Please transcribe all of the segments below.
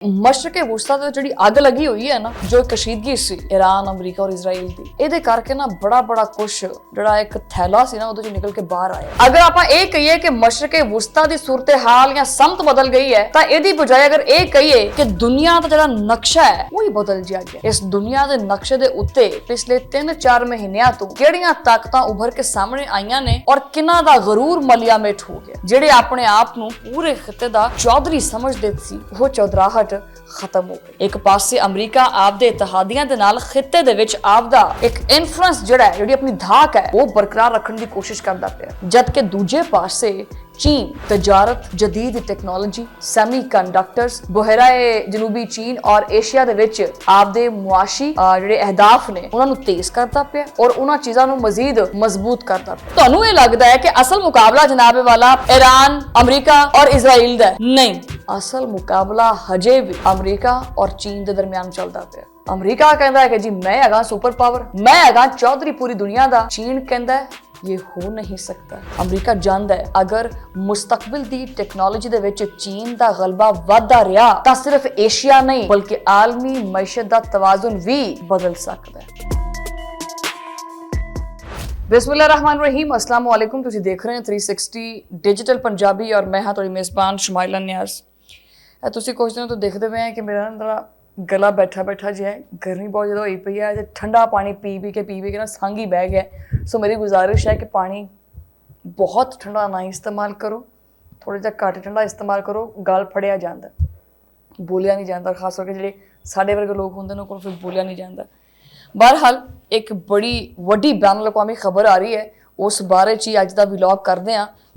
मशरक़े वुस्ता ते जिहड़ी अग लगी हुई है ना, जो कशीदगी सी ईरान अमरीका और इजराइल दी, ਇਹਦੇ ਕਰਕੇ ਨਾ बड़ा कुछ ਜਿਹੜਾ ਇੱਕ ਥੈਲਾ ਸੀ ਨਾ ਉਹਦੇ ਚੋਂ ਨਿਕਲ ਕੇ ਬਾਹਰ ਆਇਆ। ਅਗਰ ਆਪਾਂ ਇਹ ਕਹੀਏ ਕਿ ਮਸ਼ਰक़ੇ ਵੁਸਤਾ ਦੀ ਸੂਰਤ-ਹਾਲ ਜਾਂ ਸਮਤ ਬਦਲ ਗਈ ਹੈ, ਤਾਂ ਇਹਦੀ ਬਜਾਏ ਅਗਰ ਇਹ ਕਹੀਏ ਕਿ ਦੁਨੀਆ ਦਾ ਜਿਹੜਾ ਨਕਸ਼ਾ ਹੈ ਉਹ ਹੀ ਬਦਲ ਜਾ ਗਿਆ। ਇਸ ਦੁਨੀਆ ਦੇ ਨਕਸ਼ੇ ਦੇ ਉੱਤੇ ਪਿਛਲੇ 3-4 ਮਹੀਨਿਆਂ ਤੋਂ ਕਿਹੜੀਆਂ ਤਾਕਤਾਂ ਉੱਭਰ ਕੇ ਸਾਹਮਣੇ ਆਈਆਂ ਨੇ ਔਰ ਕਿੰਨਾ ਦਾ ਗਰੂਰ ਮਲਿਆਮੇਟ ਹੋ ਗਿਆ। ਜਿਹੜੇ ਆਪਣੇ ਆਪ ਨੂੰ ਪੂਰੇ ਖਿੱਤੇ ਦਾ ਚੌਧਰੀ ਸਮਝਦੇ ਸੀ, ਉਹ ਚੌਧਰਾਹਟ खत्म हो गई। एक पासे अमरीका आपदे इतिहादियां दे नाल खिते दे विच आपदा एक इन्फ्लुएंस जिहड़ी अपनी धाक है वो बरकरार रखने की कोशिश करदा पिया, जबकि दूजे पासे चीन तजारत, जदीद टेक्नोलॉजी, सेमीकंडक्टर्स, बहराए जनूबी चीन और एशिया दे विच आपदे मुआशी जिहड़े अहदाफ ने उन्हां नूं तेज करदा पिया और उन्हां चीज़ां नूं मजीद मजबूत करदा पिया। तुहानूं इह लगदा है कि असल मुकाबला जनाबे वाला ईरान, अमरीका और इजराइल दा नहीं, असल मुकाबला हजे भी अमरीका और चीन के दरमियान चलता पिया। अमरीका कहता है कि जी मैं हैगा सुपर पावर, मैं हैगा चौधरी पूरी दुनिया का। चीन कहता है ये हो नहीं सकता। अमरीका जानता है अगर मुस्तकबिल दी टेक्नोलॉजी दे विच चीन दा गलबा वधदा रहा तां सिर्फ एशिया नहीं बल्कि आलमी मईशत दा तवाजुन भी बदल सकदा है। बिस्मिल्लाहिर्रहमानिर्रहीम, अस्सलाम वालेकुम। तुसीं देख रहे हैं 360 डिजिटल पंजाबी और मैं हाँ तुहाडी मेज़बान शमाइला नियाज़। तुसीं कुछ दिनों तो देखते हुए हैं कि मेरा ना गला बैठा जो है, गर्मी बहुत ज़्यादा हुई पई है, ठंडा पानी पी के ना संग ही बह गया। सो मेरी गुजारिश है कि पानी बहुत ठंडा ना इस्तेमाल करो, थोड़ा जिहा घट ठंडा इस्तेमाल करो, गल फड़िया जाता, बोलिया नहीं जाता, खास करके जिहड़े साडे वर्गे लोग होंदे ने उन्हां कोल फिर बोलिया नहीं जाता। बहरहाल एक बड़ी वड्डी बैन अवी खबर आ रही है, उस बारे च ही अज दा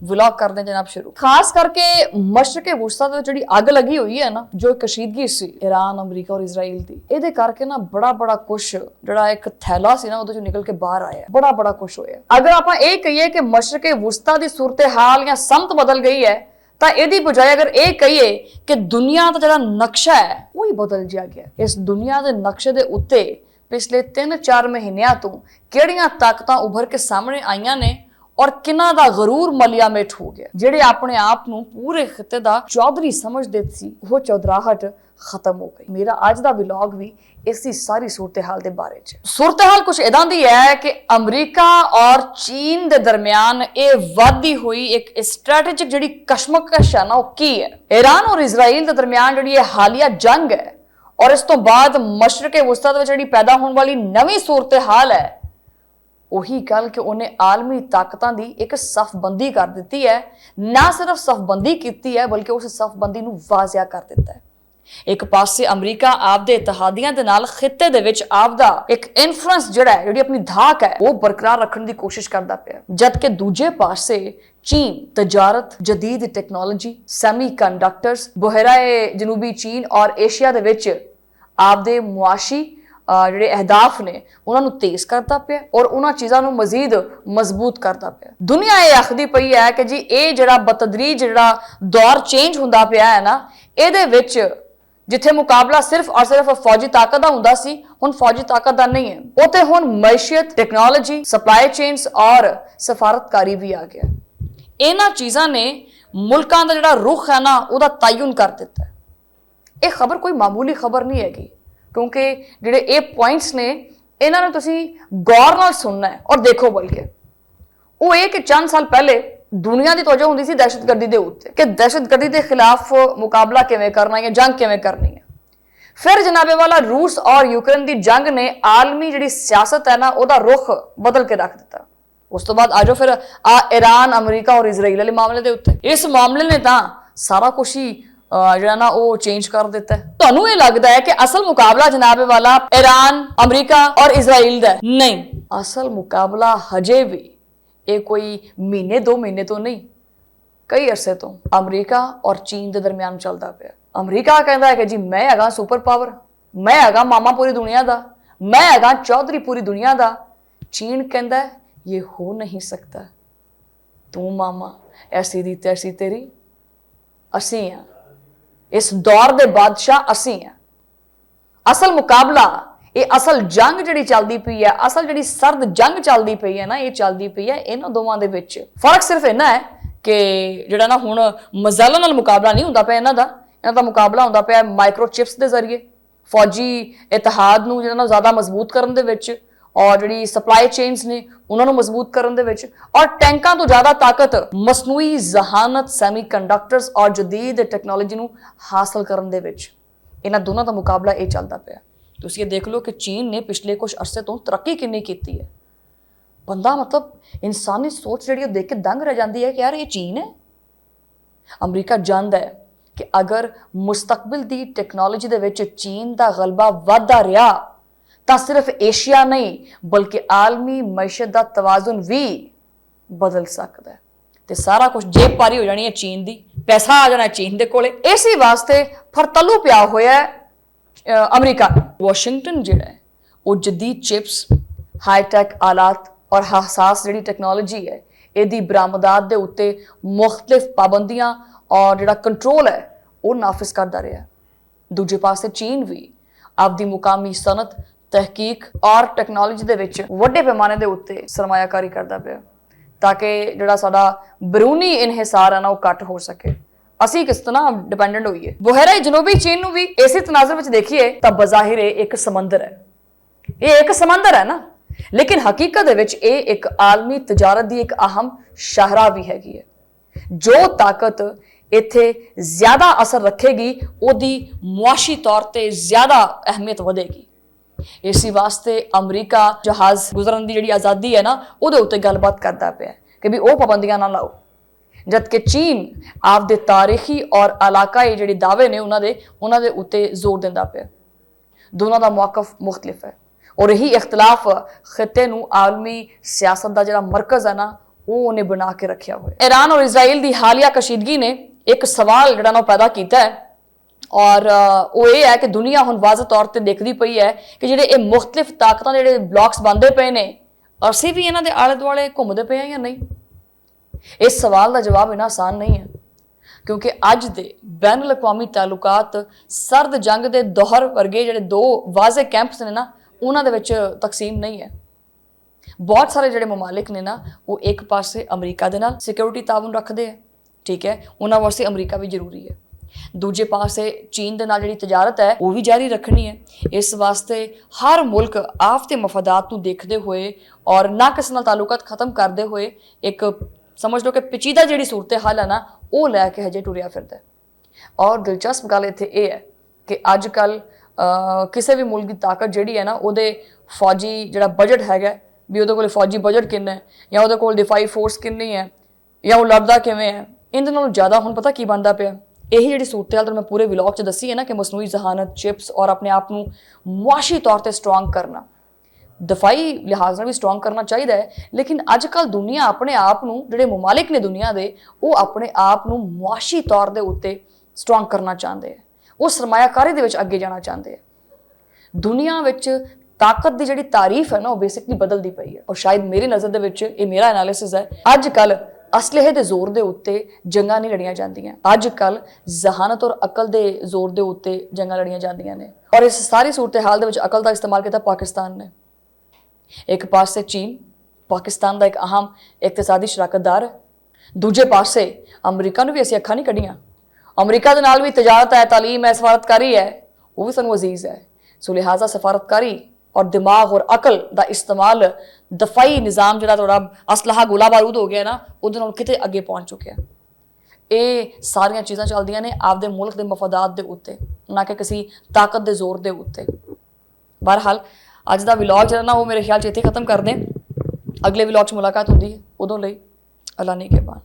व्लॉग करते हैं जनाब शुरू। खास करके मशरक़े वुस्ता ते जिहड़ी अग लगी हुई है ना, जो कशीदगी सी ईरान अमरीका और इजराइल दी, ਇਹਦੇ ਕਰਕੇ ना बड़ा कुछ ਜਿਹੜਾ ਇੱਕ ਥੈਲਾ ਸੀ ਨਾ ਉਹਦੇ ਚੋਂ ਨਿਕਲ ਕੇ ਬਾਹਰ ਆਇਆ। बड़ा कुछ ਹੋਇਆ। अगर ਆਪਾਂ ਇਹ ਕਹੀਏ ਕਿ ਮਸ਼ਰक़ੇ ਵੁਸਤਾ ਦੀ ਸੂਰਤ-ਹਾਲ ਜਾਂ ਸਮਤ ਬਦਲ ਗਈ ਹੈ, ਤਾਂ ਇਹਦੀ ਬਜਾਏ ਅਗਰ ਇਹ ਕਹੀਏ ਕਿ ਦੁਨੀਆ ਦਾ ਜਿਹੜਾ ਨਕਸ਼ਾ ਹੈ ਉਹ ਹੀ ਬਦਲ ਜਾ ਗਿਆ। ਇਸ ਦੁਨੀਆ ਦੇ ਨਕਸ਼ੇ ਦੇ ਉੱਤੇ ਪਿਛਲੇ 3-4 ਮਹੀਨਿਆਂ ਤੋਂ ਕਿਹੜੀਆਂ ਤਾਕਤਾਂ ਉੱਭਰ ਕੇ ਸਾਹਮਣੇ ਆਈਆਂ ਨੇ और किन्ना दा गरूर मलियामेट हो गया। जिहड़े अपने आप नूं पूरे खिते दा चौधरी समझदे सी, वो चौधराहट खत्म हो गई। मेरा अज दा व्लॉग भी इसी सारी सूरत-हाल दे बारे च। सूरत-हाल कुछ इदां दी है कि अमरीका और चीन दे दरमियान ये वधदी हुई एक स्ट्रैटेजिक जिहड़ी कशमकश है ना, वो की है। ईरान और इजराइल दे दरमियान जिहड़ी ये हालिया जंग है और इस तो बाद मशरक़े वुस्ता दे विच जिहड़ी पैदा होने वाली नवीं सूरत-हाल है, ਉਹੀ ਗੱਲ ਕਿ ਉਹਨੇ ਆਲਮੀ ਤਾਕਤਾਂ ਦੀ ਇੱਕ ਸਫਬੰਦੀ ਕਰ ਦਿੱਤੀ ਹੈ। ਨਾ ਸਿਰਫ ਸਫਬੰਦੀ ਕੀਤੀ ਹੈ ਬਲਕਿ ਉਸ ਸਫਬੰਦੀ ਨੂੰ ਵਾਜ਼ਿਆ ਕਰ ਦਿੱਤਾ ਹੈ। ਇੱਕ ਪਾਸੇ ਅਮਰੀਕਾ ਆਪਦੇ ਇਤਿਹਾਦੀਆਂ ਦੇ ਨਾਲ ਖਿੱਤੇ ਦੇ ਵਿੱਚ ਆਪਦਾ ਇੱਕ ਇਨਫਲੂਐਂਸ ਜਿਹੜੀ ਆਪਣੀ ਧਾਕ ਹੈ ਉਹ ਬਰਕਰਾਰ ਰੱਖਣ ਦੀ ਕੋਸ਼ਿਸ਼ ਕਰਦਾ ਪਿਆ, ਜਦਕਿ ਦੂਜੇ ਪਾਸੇ चीन तजारत, जदीद टेक्नोलॉजी, सेमीकंडक्टर्स, बहराए जनूबी चीन और एशिया दे विच आपदे मुआशी ਜਿਹੜੇ ਅਹਦਾਫ ਨੇ ਉਹਨਾਂ ਨੂੰ ਤੇਜ਼ ਕਰਦਾ ਪਿਆ ਔਰ ਉਹਨਾਂ ਚੀਜ਼ਾਂ ਨੂੰ ਮਜ਼ੀਦ ਮਜ਼ਬੂਤ ਕਰਦਾ ਪਿਆ। ਦੁਨੀਆ ਇਹ ਆਖਦੀ ਪਈ ਹੈ ਕਿ ਜੀ ਇਹ ਜਿਹੜਾ ਬਤਦਰੀਜ ਜਿਹੜਾ ਦੌਰ ਚੇਂਜ ਹੁੰਦਾ ਪਿਆ ਹੈ ਨਾ, ਇਹਦੇ ਵਿੱਚ ਜਿੱਥੇ ਮੁਕਾਬਲਾ ਸਿਰਫ ਔਰ ਸਿਰਫ ਫੌਜੀ ਤਾਕਤ ਦਾ ਹੁੰਦਾ ਸੀ, ਹੁਣ ਫੌਜੀ ਤਾਕਤ ਦਾ ਨਹੀਂ ਹੈ, ਉੱਥੇ ਹੁਣ ਮਈਸ਼ਤ, ਟੈਕਨੋਲੋਜੀ, ਸਪਲਾਈ ਚੇਨਸ ਔਰ ਸਫਾਰਤਕਾਰੀ ਵੀ ਆ ਗਿਆ। ਇਹਨਾਂ ਚੀਜ਼ਾਂ ਨੇ ਮੁਲਕਾਂ ਦਾ ਜਿਹੜਾ ਰੁਖ ਹੈ ਨਾ ਉਹਦਾ ਤਾਯੁਨ ਕਰ ਦਿੱਤਾ। ਇਹ ਖਬਰ ਕੋਈ ਮਾਮੂਲੀ ਖਬਰ ਨਹੀਂ ਹੈਗੀ, क्योंकि जिहड़े ये पॉइंट्स ने इन्हां नूं तुसीं गौर नाल सुनना है और देखो। बल्कि वो ये कि चंद साल पहले दुनिया की तवज्जो हुंदी सी दहशतगर्दी दे उत्ते कि दहशतगर्दी के खिलाफ मुकाबला किवें करना है, जंग किवें करनी है। फिर जनाबे वाला रूस और यूक्रेन की जंग ने आलमी जिहड़ी सियासत है ना ਉਹਦਾ रुख बदल के रख दिता। उस तो बाद आ जाओ फिर ईरान, अमरीका और इजराइल वाले मामले दे उत्ते। इस मामले ने तां सारा कुछ ही ਜਿਹੜਾ ਨਾ ਉਹ ਚੇਂਜ ਕਰ ਦਿੱਤਾ ਹੈ। ਤੁਹਾਨੂੰ ਇਹ ਲੱਗਦਾ ਹੈ ਕਿ ਅਸਲ ਮੁਕਾਬਲਾ ਜਨਾਬੇ ਵਾਲਾ ईरान, अमरीका और इजराइल ਦਾ नहीं, असल मुकाबला हजे भी ਇਹ ਕੋਈ ਮਹੀਨੇ 2 ਮਹੀਨੇ ਤੋਂ ਨਹੀਂ, ਕਈ ਅਰਸੇ ਤੋਂ ਅਮਰੀਕਾ ਔਰ ਚੀਨ ਦੇ ਦਰਮਿਆਨ ਚੱਲਦਾ ਪਿਆ। ਅਮਰੀਕਾ ਕਹਿੰਦਾ ਹੈ ਕਿ ਜੀ ਮੈਂ ਹੈਗਾ ਸੁਪਰ ਪਾਵਰ, ਮੈਂ ਹੈਗਾ ਮਾਮਾ ਪੂਰੀ ਦੁਨੀਆ ਦਾ, ਮੈਂ ਹੈਗਾ ਚੌਧਰੀ ਪੂਰੀ ਦੁਨੀਆ ਦਾ। ਚੀਨ ਕਹਿੰਦਾ ਹੈ ਇਹ ਹੋ ਨਹੀਂ ਸਕਦਾ, ਤੂੰ ਮਾਮਾ ਐਸੀ ਦੀ ਤੈਸੀ ਤੇਰੀ, ਅਸੀਂ ਆ इस दौर के बादशाह असी हैं। असल मुकाबला ये असल जंग जिहड़ी चलदी पई है, असल जिहड़ी सर्द जंग चलदी पई है ना, ये चलदी पई है इन्हां दोवां दे विच। फर्क सिर्फ इन्ना है कि जिहड़ा ना हुण मजाला नाल मुकाबला नहीं हुंदा पिया इन्हां दा, ਇਹਨਾਂ ਦਾ ਮੁਕਾਬਲਾ ਹੁੰਦਾ ਪਿਆ ਮਾਈਕਰੋ ਚਿਪਸ ਦੇ ਜ਼ਰੀਏ, ਫੌਜੀ ਇਤਿਹਾਦ ਨੂੰ ਜਿਹੜਾ ਨਾ ਜ਼ਿਆਦਾ ਮਜ਼ਬੂਤ ਕਰਨ ਦੇ ਵਿੱਚ, ਔਰ ਜਿਹੜੀ ਸਪਲਾਈ ਚੇਨਸ ਨੇ ਉਹਨਾਂ ਨੂੰ ਮਜ਼ਬੂਤ ਕਰਨ ਦੇ ਵਿੱਚ, ਔਰ ਟੈਂਕਾਂ ਤੋਂ ਜ਼ਿਆਦਾ ਤਾਕਤ ਮਸਨੂਈ ਜ਼ਹਾਨਤ, ਸੈਮੀਕੰਡਕਟਰਸ ਔਰ ਜਦੀਦ ਟੈਕਨੋਲੋਜੀ ਨੂੰ ਹਾਸਲ ਕਰਨ ਦੇ ਵਿੱਚ। ਇਹਨਾਂ ਦੋਨਾਂ ਦਾ ਮੁਕਾਬਲਾ ਇਹ ਚੱਲਦਾ ਪਿਆ। ਤੁਸੀਂ ਇਹ ਦੇਖ ਲਓ ਕਿ ਚੀਨ ਨੇ ਪਿਛਲੇ ਕੁਝ ਅਰਸੇ ਤੋਂ ਤਰੱਕੀ ਕਿੰਨੀ ਕੀਤੀ ਹੈ। ਬੰਦਾ ਮਤਲਬ ਇਨਸਾਨੀ ਸੋਚ ਜਿਹੜੀ ਉਹ ਦੇਖ ਕੇ ਦੰਗ ਰਹਿ ਜਾਂਦੀ ਹੈ ਕਿ ਯਾਰ ਇਹ ਚੀਨ ਹੈ। ਅਮਰੀਕਾ ਜਾਣਦਾ ਹੈ ਕਿ ਅਗਰ ਮੁਸਤਕਬਲ ਦੀ ਟੈਕਨੋਲੋਜੀ ਦੇ ਵਿੱਚ ਚੀਨ ਦਾ ਗਲਬਾ ਵਧਦਾ ਰਿਹਾ ਤਾਂ ਸਿਰਫ ਏਸ਼ੀਆ ਨਹੀਂ ਬਲਕਿ ਆਲਮੀ ਮਈਸ਼ਤ ਦਾ ਤਵਾਜ਼ੁਨ ਵੀ ਬਦਲ ਸਕਦਾ ਹੈ ਤੇ ਸਾਰਾ ਕੁਝ ਜੇਬ ਭਾਰੀ ਹੋ ਜਾਣੀ ਹੈ ਚੀਨ ਦੀ, ਪੈਸਾ ਆ ਜਾਣਾ ਚੀਨ ਦੇ ਕੋਲੇ। ਇਸੇ ਵਾਸਤੇ ਫਰਤਲੂ ਪਿਆ ਹੋਇਆ ਹੈ ਅਮਰੀਕਾ। ਵਾਸ਼ਿੰਗਟਨ ਜਿਹੜਾ ਹੈ ਉਹ ਜਦੀਦ ਚਿਪਸ, ਹਾਈਟੈਕ ਆਲਾਤ ਔਰ ਹਸਾਸ ਜਿਹੜੀ ਟੈਕਨੋਲੋਜੀ ਹੈ ਇਹਦੀ ਬਰਾਮਦਾਤ ਦੇ ਉੱਤੇ ਮੁਖਤਲਿਫ ਪਾਬੰਦੀਆਂ ਔਰ ਜਿਹੜਾ ਕੰਟਰੋਲ ਹੈ ਉਹ ਨਾਫਿਜ਼ ਕਰਦਾ ਰਿਹਾ। ਦੂਜੇ ਪਾਸੇ ਚੀਨ ਵੀ ਆਪਦੀ ਮੁਕਾਮੀ ਸਨਅਤ, ਤਹਿਕੀਕ ਔਰ ਟੈਕਨੋਲੋਜੀ ਦੇ ਵਿੱਚ ਵੱਡੇ ਪੈਮਾਨੇ ਦੇ ਉੱਤੇ ਸਰਮਾਇਆਕਾਰੀ ਕਰਦਾ ਪਿਆ ਤਾਂ ਕਿ ਜਿਹੜਾ ਸਾਡਾ ਬਰੂਨੀ ਇਨਹਿਸਾਰ ਹੈ ਨਾ ਉਹ ਘੱਟ ਹੋ ਸਕੇ। ਅਸੀਂ ਕਿਸ ਤਰ੍ਹਾਂ ਡਿਪੈਂਡੈਂਟ ਹੋਈਏ। ਬੁਹਰਾ ਜਨੂਬੀ ਚੀਨ ਨੂੰ ਵੀ ਇਸੇ ਤਨਾਜ਼ਰ ਵਿੱਚ ਦੇਖੀਏ ਤਾਂ ਬਜ਼ਾਹਿਰ ਇਹ ਇੱਕ ਸਮੁੰਦਰ ਹੈ। ਇਹ ਇੱਕ ਸਮੁੰਦਰ ਹੈ ਨਾ, ਲੇਕਿਨ ਹਕੀਕਤ ਦੇ ਵਿੱਚ ਇਹ ਇੱਕ ਆਲਮੀ ਤਜਾਰਤ ਦੀ ਇੱਕ ਅਹਿਮ ਸ਼ਾਹਰਾਹ ਵੀ ਹੈਗੀ ਹੈ। ਜੋ ਤਾਕਤ ਇੱਥੇ ਜ਼ਿਆਦਾ ਅਸਰ ਰੱਖੇਗੀ ਉਹਦੀ ਮੁਆਸ਼ੀ ਤੌਰ ਤੇ ਜ਼ਿਆਦਾ ਅਹਿਮੀਅਤ ਵਧੇਗੀ। ਇਸੇ ਵਾਸਤੇ ਅਮਰੀਕਾ ਜਹਾਜ਼ ਗੁਜ਼ਰਨ ਦੀ ਜਿਹੜੀ ਆਜ਼ਾਦੀ ਹੈ ਨਾ ਉਹਦੇ ਉੱਤੇ ਗੱਲਬਾਤ ਕਰਦਾ ਪਿਆ ਕਿ ਵੀ ਉਹ ਪਾਬੰਦੀਆਂ ਨਾ ਲਾਓ, ਜਦਕਿ ਚੀਨ ਆਪਦੇ ਤਾਰੀਖੀ ਔਰ ਇਲਾਕਾਈ ਜਿਹੜੇ ਦਾਅਵੇ ਨੇ ਉਹਨਾਂ ਦੇ ਉੱਤੇ ਜ਼ੋਰ ਦਿੰਦਾ ਪਿਆ। ਦੋਨਾਂ ਦਾ ਮੌਕਫ ਮੁਖਤਲਿਫ ਹੈ ਔਰ ਇਹੀ ਇਖਤਲਾਫ ਖਿੱਤੇ ਨੂੰ ਆਲਮੀ ਸਿਆਸਤ ਦਾ ਜਿਹੜਾ ਮਰਕਜ਼ ਹੈ ਨਾ ਉਹ ਉਹਨੇ ਬਣਾ ਕੇ ਰੱਖਿਆ ਹੋਇਆ। ਈਰਾਨ ਔਰ ਇਜ਼ਰਾਈਲ ਦੀ ਹਾਲੀਆ ਕਸ਼ੀਦਗੀ ਨੇ ਇੱਕ ਸਵਾਲ ਜਿਹੜਾ ਨਾ ਪੈਦਾ ਕੀਤਾ ਹੈ ਔਰ ਉਹ ਇਹ ਹੈ ਕਿ ਦੁਨੀਆ ਹੁਣ ਵਾਜ਼ਿਹ ਤੌਰ ਤੇ ਦੇਖਦੀ ਪਈ ਹੈ ਕਿ ਜਿਹੜੇ ਇਹ ਮੁਖਤਲਿਫ ਤਾਕਤਾਂ ਦੇ ਜਿਹੜੇ ਬਲੌਕਸ ਬਣਦੇ ਪਏ ਨੇ ਅਸੀਂ ਵੀ ਇਹਨਾਂ ਦੇ ਆਲੇ ਦੁਆਲੇ ਘੁੰਮਦੇ ਪਏ ਹਾਂ ਜਾਂ ਨਹੀਂ। ਇਸ ਸਵਾਲ ਦਾ ਜਵਾਬ ਇਨਾ ਆਸਾਨ ਨਹੀਂ ਹੈ ਕਿਉਂਕਿ ਅੱਜ ਦੇ ਬੈਨ ਅਲ-ਅਕਵਾਮੀ ਤਾਲੁਕਾਤ ਸਰਦ ਜੰਗ ਦੇ ਦੌਰ ਵਰਗੇ ਜਿਹੜੇ ਦੋ ਵਾਜ਼ਿਹ ਕੈਂਪਸ ਨੇ ਨਾ ਉਹਨਾਂ ਦੇ ਵਿੱਚ ਤਕਸੀਮ ਨਹੀਂ ਹੈ। ਬਹੁਤ ਸਾਰੇ ਜਿਹੜੇ ਮਮਾਲਿਕ ਨੇ ਨਾ ਉਹ ਇੱਕ ਪਾਸੇ ਅਮਰੀਕਾ ਦੇ ਨਾਲ ਸਿਕਿਉਰਿਟੀ ਤਾਵੁਨ ਰੱਖਦੇ ਆ, ਠੀਕ ਹੈ, ਉਹਨਾਂ ਵਾਸਤੇ ਅਮਰੀਕਾ ਵੀ ਜ਼ਰੂਰੀ ਹੈ। ਦੂਜੇ ਪਾਸੇ ਚੀਨ ਦੇ ਨਾਲ ਜਿਹੜੀ ਤਜਾਰਤ ਹੈ ਉਹ ਵੀ ਜਾਰੀ ਰੱਖਣੀ ਹੈ। ਇਸ ਵਾਸਤੇ ਹਰ ਮੁਲਕ ਆਪਦੇ ਮਫਾਦਾਤ ਨੂੰ ਦੇਖਦੇ ਹੋਏ ਔਰ ਨਾ ਕਿਸੇ ਨਾਲ ਤਾਲੁਕਾਤ ਖਤਮ ਕਰਦੇ ਹੋਏ ਇੱਕ ਸਮਝ ਲਓ ਕਿ ਪੇਚੀਦਾ ਜਿਹੜੀ ਸੂਰਤ ਹਾਲ ਹੈ ਨਾ ਉਹ ਲੈ ਕੇ ਹਜੇ ਟੁਰਿਆ ਫਿਰਦਾ। ਔਰ ਦਿਲਚਸਪ ਗੱਲ ਇੱਥੇ ਇਹ ਹੈ ਕਿ ਅੱਜ ਕੱਲ ਕਿਸੇ ਵੀ ਮੁਲਕ ਦੀ ਤਾਕਤ ਜਿਹੜੀ ਹੈ ਨਾ ਉਹਦੇ ਫੌਜੀ ਜਿਹੜਾ ਬਜਟ ਹੈਗਾ ਵੀ ਉਹਦੇ ਕੋਲ ਫੌਜੀ ਬਜਟ ਕਿੰਨਾ ਹੈ ਜਾਂ ਉਹਦੇ ਕੋਲ ਦਿਫਾਈ ਫੋਰਸ ਕਿੰਨੀ ਹੈ ਜਾਂ ਉਹ ਲੜਦਾ ਕਿਵੇਂ ਹੈ, ਇਹਦੇ ਨਾਲੋਂ ਜ਼ਿਆਦਾ ਹੁਣ ਪਤਾ ਕੀ ਬਣਦਾ ਪਿਆ। ਇਹੀ ਜਿਹੜੀ ਸੂਰਤ ਹਾਲ ਮੈਂ ਪੂਰੇ ਵਲੌਗ 'ਚ ਦੱਸੀ ਹੈ ਨਾ ਕਿ ਮਸਨੂਈ ਜ਼ਹਾਨਤ, ਚਿਪਸ ਔਰ ਆਪਣੇ ਆਪ ਨੂੰ ਮੁਆਸ਼ੀ ਤੌਰ ਤੇ ਸਟਰੋਂਗ ਕਰਨਾ, ਦਫਾਈ ਲਿਹਾਜ਼ ਨਾਲ ਵੀ ਸਟਰੋਂਗ ਕਰਨਾ ਚਾਹੀਦਾ ਹੈ। ਲੇਕਿਨ ਅੱਜ ਕੱਲ੍ਹ ਦੁਨੀਆ ਆਪਣੇ ਆਪ ਨੂੰ, ਜਿਹੜੇ ਮਮਾਲਿਕ ਨੇ ਦੁਨੀਆ ਦੇ, ਉਹ ਆਪਣੇ ਆਪ ਨੂੰ ਮੁਆਸ਼ੀ ਤੌਰ ਦੇ ਉੱਤੇ ਸਟਰੋਂਗ ਕਰਨਾ ਚਾਹੁੰਦੇ ਹੈ। ਉਹ ਸਰਮਾਇਆਕਾਰੀ ਦੇ ਵਿੱਚ ਅੱਗੇ ਜਾਣਾ ਚਾਹੁੰਦੇ ਆ। ਦੁਨੀਆ ਵਿੱਚ ਤਾਕਤ ਦੀ ਜਿਹੜੀ ਤਾਰੀਫ ਹੈ ਨਾ ਉਹ ਬੇਸਿਕਲੀ ਬਦਲਦੀ ਪਈ ਹੈ ਔਰ ਸ਼ਾਇਦ ਮੇਰੀ ਨਜ਼ਰ ਦੇ ਵਿੱਚ ਇਹ ਮੇਰਾ ਐਨਾਲਿਸਿਸ ਹੈ। ਅੱਜ ਕੱਲ੍ਹ ਅਸਲਹੇ ਦੇ ਜ਼ੋਰ ਦੇ ਉੱਤੇ ਜੰਗਾਂ ਨਹੀਂ ਲੜੀਆਂ ਜਾਂਦੀਆਂ। ਅੱਜ ਕੱਲ੍ਹ ਜ਼ਹਾਨਤ ਔਰ ਅਕਲ ਦੇ ਜ਼ੋਰ ਦੇ ਉੱਤੇ ਜੰਗਾਂ ਲੜੀਆਂ ਜਾਂਦੀਆਂ ਨੇ ਔਰ ਇਸ ਸਾਰੀ ਸੂਰਤ ਹਾਲ ਦੇ ਵਿੱਚ ਅਕਲ ਦਾ ਇਸਤੇਮਾਲ ਕੀਤਾ ਪਾਕਿਸਤਾਨ ਨੇ। ਇੱਕ ਪਾਸੇ ਚੀਨ ਪਾਕਿਸਤਾਨ ਦਾ ਇੱਕ ਅਹਿਮ ਇਕਤਸਾਦੀ ਸ਼ਰਾਕਤਦਾਰ ਹੈ, ਦੂਜੇ ਪਾਸੇ ਅਮਰੀਕਾ ਨੂੰ ਵੀ ਅਸੀਂ ਅੱਖਾਂ ਨਹੀਂ ਕੱਢੀਆਂ। ਅਮਰੀਕਾ ਦੇ ਨਾਲ ਵੀ ਤਜਾਰਤ ਹੈ, ਤਾਲੀਮ ਹੈ, ਸਫਾਰਤਕਾਰੀ ਹੈ, ਉਹ ਵੀ ਸਾਨੂੰ ਅਜ਼ੀਜ਼ ਹੈ। ਸੋ ਲਿਹਾਜ਼ਾ ਸਫਾਰਤਕਾਰੀ ਔਰ ਦਿਮਾਗ ਔਰ ਅਕਲ ਦਾ ਇਸਤੇਮਾਲ ਦਫਾਈ ਨਿਜ਼ਾਮ ਜਿਹੜਾ ਤੁਹਾਡਾ ਅਸਲਹਾ ਗੋਲਾ ਬਾਰੂਦ ਹੋ ਗਿਆ ਨਾ ਉਹਦੇ ਨਾਲ ਕਿਤੇ ਅੱਗੇ ਪਹੁੰਚ ਚੁੱਕਿਆ। ਇਹ ਸਾਰੀਆਂ ਚੀਜ਼ਾਂ ਚੱਲਦੀਆਂ ਨੇ ਆਪਦੇ ਮੁਲਕ ਦੇ ਮਫਾਦਾਤ ਦੇ ਉੱਤੇ, ਨਾ ਕਿ ਕਿਸੇ ਤਾਕਤ ਦੇ ਜ਼ੋਰ ਦੇ ਉੱਤੇ। ਬਹਰਹਾਲ ਅੱਜ ਦਾ ਵਲੌਗ ਜਿਹੜਾ ਨਾ ਉਹ ਮੇਰੇ ਖਿਆਲ 'ਚ ਇੱਥੇ ਖਤਮ ਕਰਦੇ। ਅਗਲੇ ਵਲੌਗ 'ਚ ਮੁਲਾਕਾਤ ਹੁੰਦੀ ਹੈ, ਉਦੋਂ ਲਈ ਅੱਲਾ ਨੇ ਕੇ ਬਾਨ।